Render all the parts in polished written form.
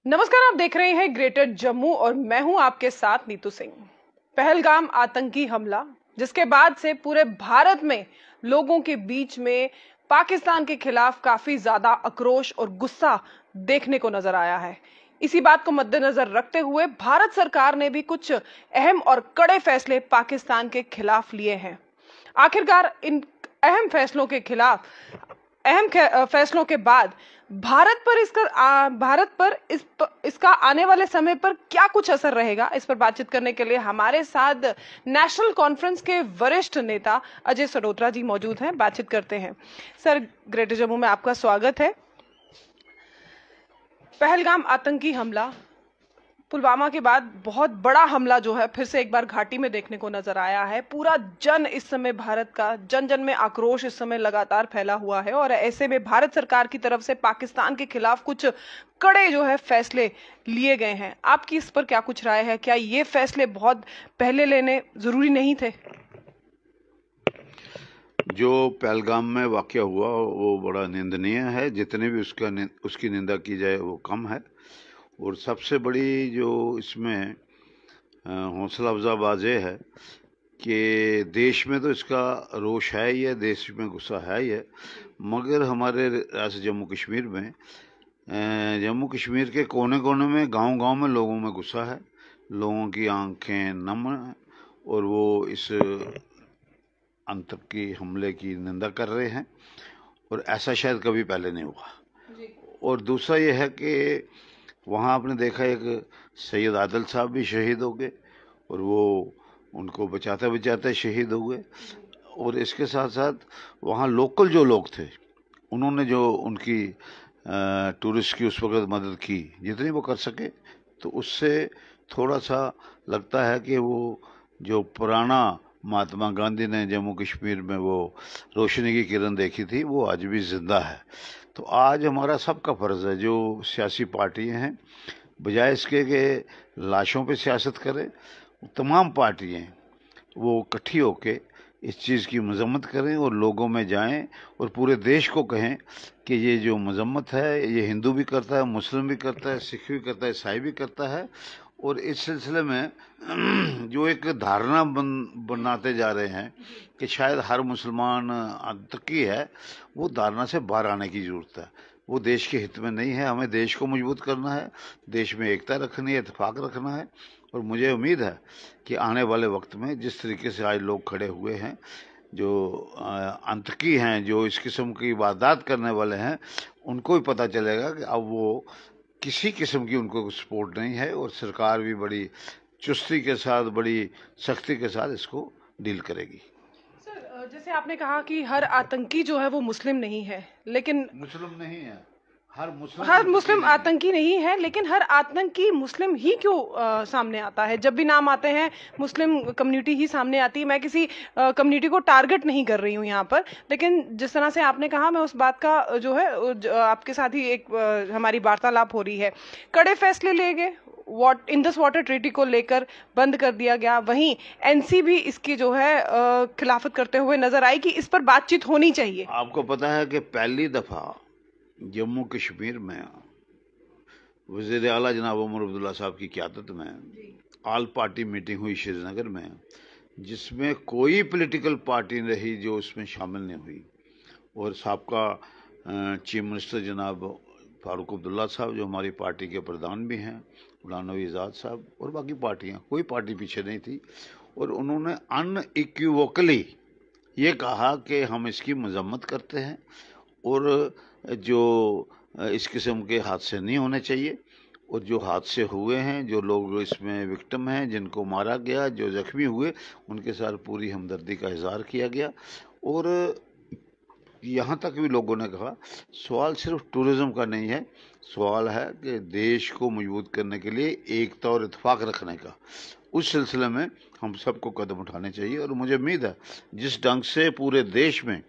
नमस्कार, आप देख रहे हैं ग्रेटर जम्मू और मैं हूं आपके साथ नीतू सिंह। पहलगाम आतंकी हमला जिसके बाद से पूरे भारत में लोगों के बीच में पाकिस्तान के खिलाफ काफी ज्यादा आक्रोश और गुस्सा देखने को नजर आया है। इसी बात को मद्देनजर रखते हुए भारत सरकार ने भी कुछ अहम और कड़े फैसले पाकिस्तान के खिलाफ लिए हैं। आखिरकार इन अहम फैसलों के खिलाफ फैसलों के बाद भारत पर इसका आने वाले समय पर क्या कुछ असर रहेगा, इस पर बातचीत करने के लिए हमारे साथ नेशनल कॉन्फ्रेंस के वरिष्ठ नेता अजय सडोत्रा जी मौजूद हैं। बातचीत करते हैं। सर, ग्रेटर जम्मू में आपका स्वागत है। पहलगाम आतंकी हमला, पुलवामा के बाद बहुत बड़ा हमला जो है फिर से एक बार घाटी में देखने को नजर आया है। पूरा इस समय भारत का जन जन में आक्रोश इस समय लगातार फैला हुआ है और ऐसे में भारत सरकार की तरफ से पाकिस्तान के खिलाफ कुछ कड़े जो है फैसले लिए गए हैं। आपकी इस पर क्या कुछ राय है? क्या ये फैसले बहुत पहले लेने जरूरी नहीं थे? जो पहलगाम में वाकया हुआ वो बड़ा निंदनीय है। जितने भी उसकी निंदा की जाए वो कम है। और सबसे बड़ी जो इसमें हौसला अफजा बात यह है कि देश में तो इसका रोष है ही है, देश में गुस्सा है ही है, मगर हमारे रियासत जम्मू कश्मीर में जम्मू कश्मीर के कोने कोने में गांव-गांव में लोगों में गुस्सा है। लोगों की आंखें नम हैं और वो इस आतंकी हमले की निंदा कर रहे हैं और ऐसा शायद कभी पहले नहीं हुआ। और दूसरा यह है कि वहाँ आपने देखा एक सैयद आदिल साहब भी शहीद हो गए और वो उनको बचाते बचाते शहीद हो गए। और इसके साथ साथ वहाँ लोकल जो लोग थे उन्होंने जो उनकी टूरिस्ट की उस वक्त मदद की जितनी वो कर सके, तो उससे थोड़ा सा लगता है कि वो जो पुराना महात्मा गांधी ने जम्मू कश्मीर में वो रोशनी की किरण देखी थी वो आज भी जिंदा है। तो आज हमारा सबका फर्ज है, जो सियासी पार्टियां हैं, बजाय इसके कि लाशों पे सियासत करें, तमाम पार्टियां वो इकट्ठी होके इस चीज़ की मजम्मत करें और लोगों में जाएं और पूरे देश को कहें कि ये जो मजम्मत है ये हिंदू भी करता है, मुस्लिम भी करता है, सिख भी करता है, ईसाई भी करता है। और इस सिलसिले में जो एक धारणा बनाते जा रहे हैं कि शायद हर मुसलमान आतंकी है, वो धारणा से बाहर आने की ज़रूरत है। वो देश के हित में नहीं है। हमें देश को मजबूत करना है, देश में एकता रखनी है, इत्तेफाक रखना है। और मुझे उम्मीद है कि आने वाले वक्त में जिस तरीके से आज लोग खड़े हुए हैं, जो आतंकी हैं, जो इस किस्म की वारदात करने वाले हैं, उनको भी पता चलेगा कि अब वो किसी किस्म की उनको सपोर्ट नहीं है और सरकार भी बड़ी चुस्ती के साथ, बड़ी सख्ती के साथ इसको डील करेगी। सर, जैसे आपने कहा कि हर आतंकी जो है वो मुस्लिम नहीं है, लेकिन मुस्लिम नहीं है, हर मुस्लिम आतंकी नहीं है, लेकिन हर आतंकी मुस्लिम ही क्यों सामने आता है? जब भी नाम आते हैं मुस्लिम कम्युनिटी ही सामने आती है। मैं किसी कम्युनिटी को टारगेट नहीं कर रही हूँ यहाँ पर, लेकिन जिस तरह से आपने कहा, मैं उस बात का जो है आपके साथ ही एक हमारी वार्तालाप हो रही है। कड़े फैसले लिए गए, इंडस वाटर ट्रीटी को लेकर बंद कर दिया गया, वहीं एनसी भी इसकी जो है खिलाफत करते हुए नजर आई कि इस पर बातचीत होनी चाहिए। आपको पता है कि पहली दफा जम्मू कश्मीर में वज़ीर आला जनाब उमर अब्दुल्ला साहब की क़यादत में ऑल पार्टी मीटिंग हुई श्रीनगर में, जिसमें कोई पॉलिटिकल पार्टी नहीं जो उसमें शामिल नहीं हुई। और साबका चीफ मिनिस्टर जनाब फारूक अब्दुल्ला साहब जो हमारी पार्टी के प्रधान भी हैं, गुलाम नबी आज़ाद साहब, और बाकी पार्टियां, कोई पार्टी पीछे नहीं थी। और उन्होंने अनइक्विवोकली ये कहा कि हम इसकी मजम्मत करते हैं और जो इस किस्म के हादसे नहीं होने चाहिए। और जो हादसे हुए हैं, जो लोग इसमें विक्टिम हैं, जिनको मारा गया, जो जख्मी हुए, उनके साथ पूरी हमदर्दी का इजहार किया गया। और यहाँ तक भी लोगों ने कहा सवाल सिर्फ टूरिज्म का नहीं है, सवाल है कि देश को मजबूत करने के लिए एकता और इत्तेफाक रखने का। उस सिलसिले में हम सबको कदम उठाने चाहिए। और मुझे उम्मीद है जिस ढंग से पूरे देश में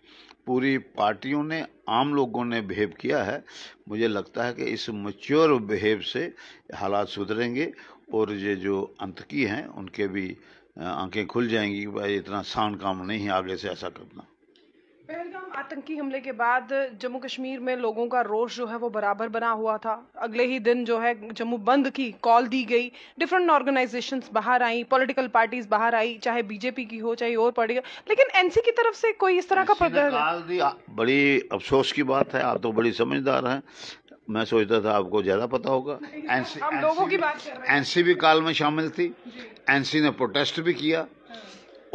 पूरी पार्टियों ने, आम लोगों ने बिहेव किया है, मुझे लगता है कि इस मैच्योर बिहेव से हालात सुधरेंगे और ये जो आतंकी हैं उनके भी आंखें खुल जाएंगी कि भाई इतना आसान काम नहीं है आगे से ऐसा करना। पहलगाम आतंकी हमले के बाद जम्मू कश्मीर में लोगों का रोष जो है वो बराबर बना हुआ था। अगले ही दिन जो है जम्मू बंद की कॉल दी गई, डिफरेंट ऑर्गेनाइजेशंस बाहर आई, पॉलिटिकल पार्टीज बाहर आई, चाहे बीजेपी की हो चाहे और पार्टी, लेकिन एनसी की तरफ से कोई इस तरह का कॉल दी। बड़ी अफसोस की बात है, आप तो बड़ी समझदार हैं, मैं सोचता था आपको ज्यादा पता होगा। हम लोगों की बात कर रहे हैं। एनसी भी कॉल में शामिल थी, एनसी ने प्रोटेस्ट भी किया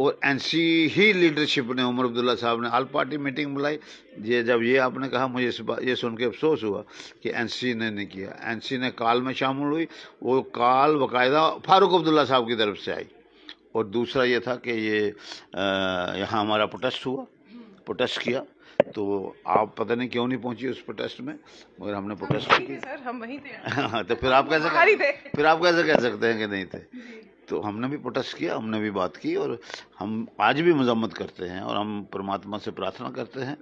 और एनसी ही लीडरशिप ने, उमर अब्दुल्ला साहब ने ऑल पार्टी मीटिंग बुलाई। जब ये आपने कहा, मुझे ये सुन के अफसोस हुआ कि एनसी ने नहीं किया। एनसी ने कॉल में शामिल हुई, वो कॉल बाकायदा फारूक अब्दुल्ला साहब की तरफ से आई। और दूसरा ये था कि ये यहाँ हमारा प्रोटेस्ट हुआ, प्रोटेस्ट किया, तो आप पता नहीं क्यों नहीं पहुंची उस प्रोटेस्ट में, मगर हमने प्रोटेस्ट किया। सर हम वहीं थे। तो फिर आप कैसे कह सकते हैं कि नहीं थे? तो हमने भी प्रोटेस्ट किया, हमने भी बात की, और हम आज भी मजम्मत करते हैं और हम परमात्मा से प्रार्थना करते हैं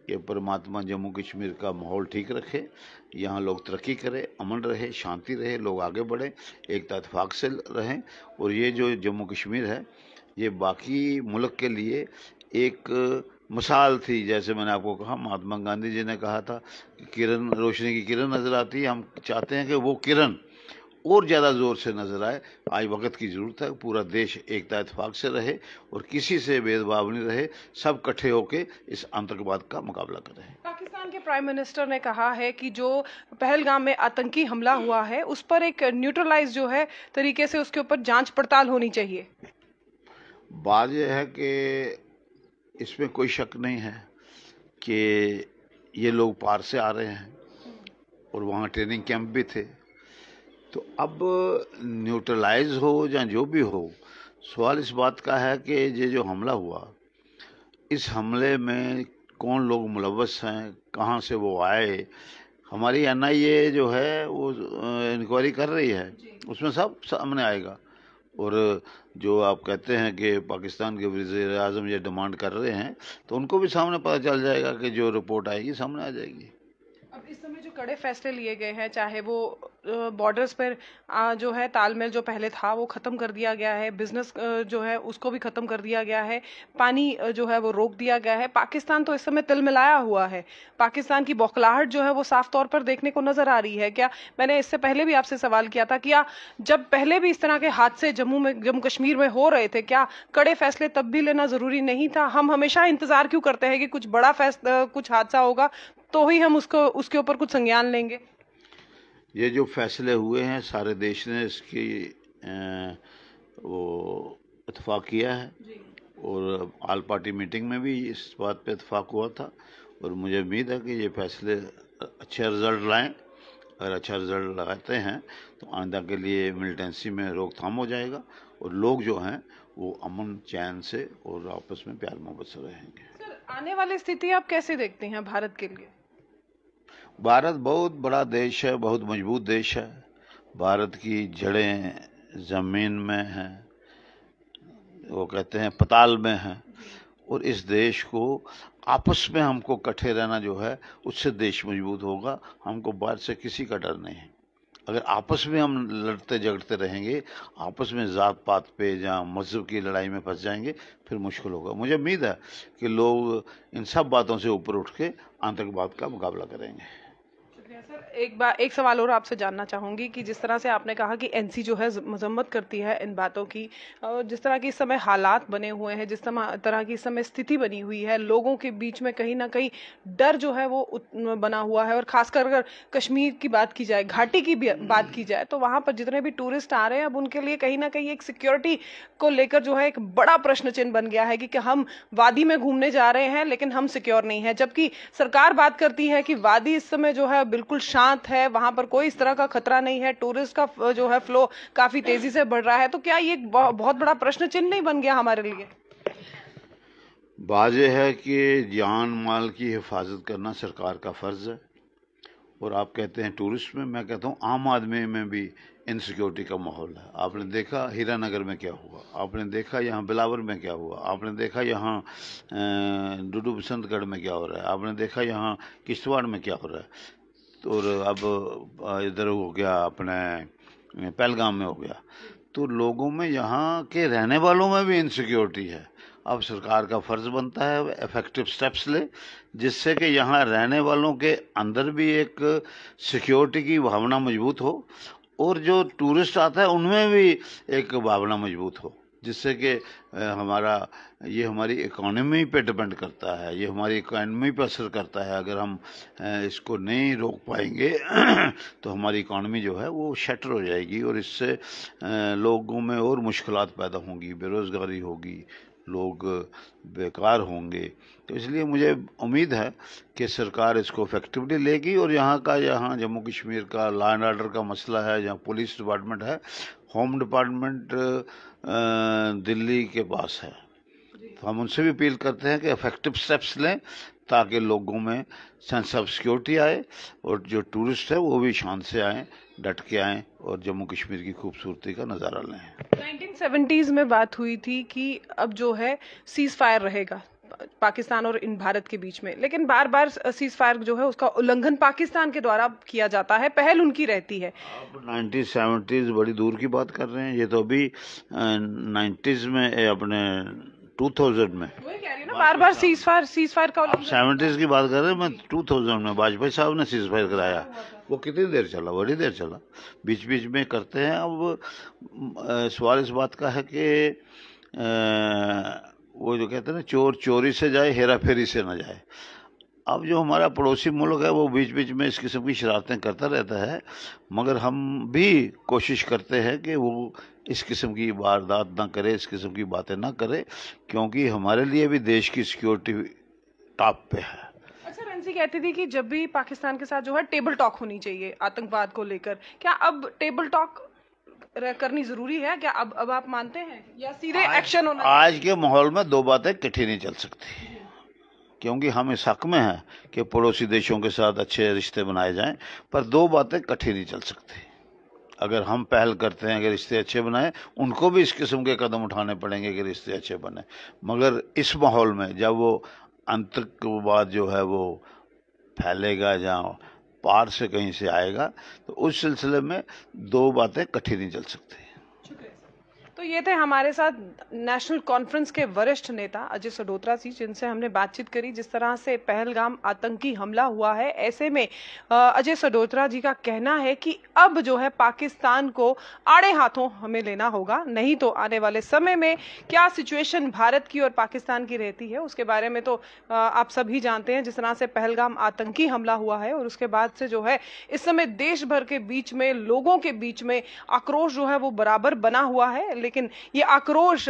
कि परमात्मा जम्मू कश्मीर का माहौल ठीक रखे, यहाँ लोग तरक्की करें, अमन रहे, शांति रहे, लोग आगे बढ़ें, एकता इत्तेफाक से रहें। और ये जो जम्मू कश्मीर है, ये बाकी मुल्क के लिए एक मिसाल थी। जैसे मैंने आपको कहा, महात्मा गांधी जी ने कहा था कि किरण, रोशनी की किरण नज़र आती है, हम चाहते हैं कि वो किरण और ज़्यादा ज़ोर से नज़र आए। आज वक्त की ज़रूरत है, पूरा देश एकता इत्तेफाक से रहे और किसी से भेदभाव नहीं रहे, सब इकट्ठे होकर इस आतंकवाद का मुकाबला करें। पाकिस्तान के प्राइम मिनिस्टर ने कहा है कि जो पहलगाम में आतंकी हमला हुआ है उस पर एक न्यूट्रलाइज जो है तरीके से उसके ऊपर जांच पड़ताल होनी चाहिए। बात यह है कि इसमें कोई शक नहीं है कि ये लोग पार से आ रहे हैं और वहाँ ट्रेनिंग कैंप भी थे। तो अब न्यूट्रलाइज हो या जो भी हो, सवाल इस बात का है कि ये जो हमला हुआ, इस हमले में कौन लोग मुलव्वस हैं, कहाँ से वो आए। हमारी एनआईए जो है वो इंक्वायरी कर रही है, उसमें सब सामने आएगा। और जो आप कहते हैं कि पाकिस्तान के वज़ीर आज़म ये डिमांड कर रहे हैं, तो उनको भी सामने पता चल जाएगा कि जो रिपोर्ट आएगी सामने आ जाएगी। अब इस समय जो कड़े फैसले लिए गए हैं, चाहे वो बॉर्डर्स पर जो है तालमेल जो पहले था वो ख़त्म कर दिया गया है, बिजनेस जो है उसको भी ख़त्म कर दिया गया है, पानी जो है वो रोक दिया गया है। पाकिस्तान तो इस समय तिलमिलाया हुआ है, पाकिस्तान की बौखलाहट जो है वो साफ तौर पर देखने को नजर आ रही है। क्या, मैंने इससे पहले भी आपसे सवाल किया था, क्या जब पहले भी इस तरह के हादसे जम्मू कश्मीर में हो रहे थे, क्या कड़े फैसले तब भी लेना जरूरी नहीं था? हम हमेशा इंतजार क्यों करते हैं कि कुछ बड़ा फैसला, कुछ हादसा होगा तो ही हम उसके ऊपर कुछ संज्ञान लेंगे? ये जो फैसले हुए हैं, सारे देश ने इसकी वो इत्तेफाक किया है और ऑल पार्टी मीटिंग में भी इस बात पे इत्तेफाक हुआ था। और मुझे उम्मीद है कि ये फैसले अच्छे रिजल्ट लाएं। अगर अच्छा रिजल्ट लगाते हैं तो आइंदा के लिए मिलिटेंसी में रोकथाम हो जाएगा और लोग जो हैं वो अमन चैन से और आपस में प्यार मोहब्बत से रहेंगे। सर, आने वाली स्थिति आप कैसे देखते हैं भारत के लिए? भारत बहुत बड़ा देश है, बहुत मजबूत देश है। भारत की जड़ें ज़मीन में हैं, वो कहते हैं पताल में हैं। और इस देश को आपस में हमको इकट्ठे रहना जो है, उससे देश मजबूत होगा। हमको बाहर से किसी का डर नहीं है। अगर आपस में हम लड़ते झगड़ते रहेंगे, आपस में ज़ात पात पे या मज़हब की लड़ाई में फंस जाएंगे, फिर मुश्किल होगा। मुझे उम्मीद है कि लोग इन सब बातों से ऊपर उठ के आतंकवाद का मुकाबला करेंगे। सर, एक सवाल और आपसे जानना चाहूंगी कि जिस तरह से आपने कहा कि एनसी जो है मजम्मत करती है इन बातों की, जिस तरह की इस समय हालात बने हुए हैं, जिस तरह की इस समय स्थिति बनी हुई है, लोगों के बीच में कहीं ना कहीं डर जो है वो बना हुआ है। और खासकर अगर कश्मीर की बात की जाए, घाटी की बात की जाए, तो वहां पर जितने भी टूरिस्ट आ रहे हैं, अब उनके लिए कहीं ना कहीं एक सिक्योरिटी को लेकर जो है एक बड़ा प्रश्न चिन्ह बन गया है कि हम वादी में घूमने जा रहे हैं लेकिन हम सिक्योर नहीं है। जबकि सरकार बात करती है कि वादी इस समय जो है बिल्कुल शांत है, वहां पर कोई इस तरह का खतरा नहीं है, टूरिस्ट का जो है फ्लो काफी तेजी से बढ़ रहा है। तो क्या ये बहुत बड़ा प्रश्न चिन्ह नहीं बन गया हमारे लिए? बात यह है कि जान माल की हिफाजत करना सरकार का फर्ज है। और आप कहते हैं टूरिस्ट में, मैं कहता हूँ आम आदमी में भी इनसिक्योरिटी का माहौल है। आपने देखा हीरानगर में क्या हुआ, आपने देखा यहाँ बिलावर में क्या हुआ, आपने देखा यहाँ डुडू बसंतगढ़ में क्या हो रहा है, आपने देखा यहाँ किश्तवाड़ में क्या हो रहा है। तो अब इधर हो गया, अपने पहलगाम में हो गया। तो लोगों में, यहाँ के रहने वालों में भी इनसिक्योरिटी है। अब सरकार का फर्ज बनता है इफेक्टिव स्टेप्स ले, जिससे कि यहाँ रहने वालों के अंदर भी एक सिक्योरिटी की भावना मजबूत हो और जो टूरिस्ट आता है उनमें भी एक भावना मजबूत हो, जिससे कि ये हमारी इकोनॉमी पे डिपेंड करता है, ये हमारी इकोनॉमी पे असर करता है। अगर हम इसको नहीं रोक पाएंगे तो हमारी इकोनॉमी जो है वो शटर हो जाएगी और इससे लोगों में और मुश्किलात पैदा होंगी, बेरोज़गारी होगी, लोग बेकार होंगे। तो इसलिए मुझे उम्मीद है कि सरकार इसको इफेक्टिवली लेगी और यहाँ जम्मू कश्मीर का लॉ एंड ऑर्डर का मसला है, जहाँ पुलिस डिपार्टमेंट है, होम डिपार्टमेंट दिल्ली के पास है, तो हम उनसे भी अपील करते हैं कि इफेक्टिव स्टेप्स लें ताकि लोगों में सेंस ऑफ सिक्योरिटी आए और जो टूरिस्ट है वो भी शान से आएँ, डट के आएँ और जम्मू कश्मीर की खूबसूरती का नज़ारा लें। 1970s में बात हुई थी कि अब जो है सीज फायर रहेगा पाकिस्तान और इन भारत के बीच में, लेकिन बार बार सीज फायर जो है उसका उल्लंघन पाकिस्तान के द्वारा किया जाता है, पहल उनकी रहती है। आप 1970s बड़ी दूर की बात कर रहे हैं, ये तो अभी 90s में अपने 2000 में वही कह रही हूं ना, बार बार सीज फायर का आप 70s की बात कर रहे हैं, मैं 2000 में वाजपेयी साहब ने सीज फायर कराया, वो कितनी देर चला, बड़ी देर चला, बीच बीच में करते हैं। अब सवाल इस बात का है कि वो जो कहते हैं ना, चोर चोरी से जाए, हेरा फेरी से न जाए। अब जो हमारा पड़ोसी मुल्क है वो बीच बीच में इस किस्म की शरारतें करता रहता है, मगर हम भी कोशिश करते हैं कि वो इस किस्म की वारदात ना करे, इस किस्म की बातें ना करे, क्योंकि हमारे लिए भी देश की सिक्योरिटी टॉप पे है। अच्छा, रंजी कहती थी कि जब भी पाकिस्तान के साथ जो है टेबल टॉक होनी चाहिए आतंकवाद को लेकर, क्या अब टेबल टॉक करनी जरूरी है? क्या अब आप मानते हैं या सीधे एक्शन होना? आज के माहौल में दो बातें इकट्ठी नहीं चल सकती, क्योंकि हम इस हक में हैं कि पड़ोसी देशों के साथ अच्छे रिश्ते बनाए जाएं, पर दो बातें इकट्ठी नहीं चल सकती। अगर हम पहल करते हैं कि रिश्ते अच्छे बनाएं, उनको भी इस किस्म के कदम उठाने पड़ेंगे कि रिश्ते अच्छे बने। मगर इस माहौल में जब वो आतंकवाद जो है वो फैलेगा, जहाँ पार से कहीं से आएगा, तो उस सिलसिले में दो बातें इकट्ठी नहीं चल सकती। तो ये थे हमारे साथ नेशनल कॉन्फ्रेंस के वरिष्ठ नेता अजय सडोत्रा जी, जिनसे हमने बातचीत करी। जिस तरह से पहलगाम आतंकी हमला हुआ है, ऐसे में अजय सडोत्रा जी का कहना है कि अब जो है पाकिस्तान को आड़े हाथों हमें लेना होगा, नहीं तो आने वाले समय में क्या सिचुएशन भारत की और पाकिस्तान की रहती है उसके बारे में तो आप सभी जानते हैं। जिस तरह से पहलगाम आतंकी हमला हुआ है और उसके बाद से जो है इस समय देश भर के बीच में, लोगों के बीच में आक्रोश जो है वो बराबर बना हुआ है, लेकिन ये आक्रोश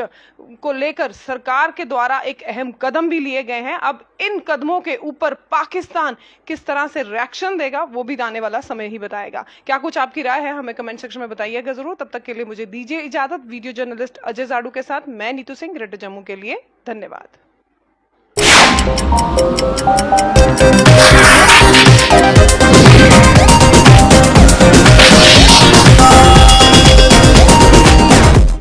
को लेकर सरकार के द्वारा एक अहम कदम भी लिए गए हैं। अब इन कदमों के ऊपर पाकिस्तान किस तरह से रिएक्शन देगा वो भी आने वाला समय ही बताएगा। क्या कुछ आपकी राय है हमें कमेंट सेक्शन में बताइएगा जरूर। तब तक के लिए मुझे दीजिए इजाजत। वीडियो जर्नलिस्ट अजय जाडू के साथ मैं नीतू सिंह, ग्रेटर जम्मू के लिए। धन्यवाद।